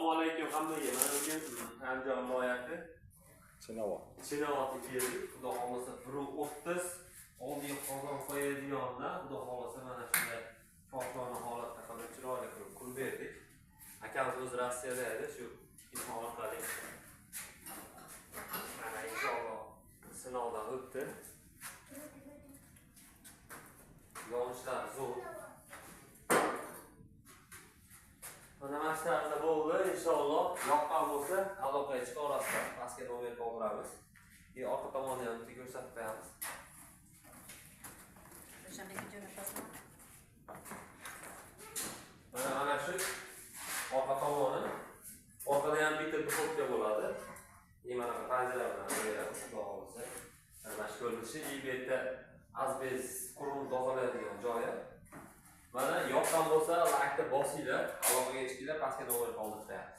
Assalomu alaykum hammaga. Mana bugun Andijon viloyati Chinovatga keldik. Xudo xolasa 1:30 oldiga qozon qo'yadiganlar, xudo xolasa mana shunday foshona holatda qilib chiroyli qilib kun berdik. Akamiz o'zi Rossiyada edi, shu imon orqali mana inshaalloh sinovdan o'tdi. Yonishlar zo'r. Mana mashtarda bo'ldi, inshaalloh yoqqan bo'lsa aloqaga chiqarasizlar. Pastga nomer qoldiramiz. Orqa tomonni ham bitta ko'rsatib qo'yamiz. Mana shu orqa tomoni. Orqada ham bitta duxovka bo'ladi. Mana bu panjara bilan beramiz, xudo xolasa. Mana shu ko'rinishi bu yerda azbest qurum tozalaydigan joyi. Mana yoqqan bo'lsa, like'ni bosinglar, aloqaga chiqinglar, pastga nomer qoldirib qo'yamiz.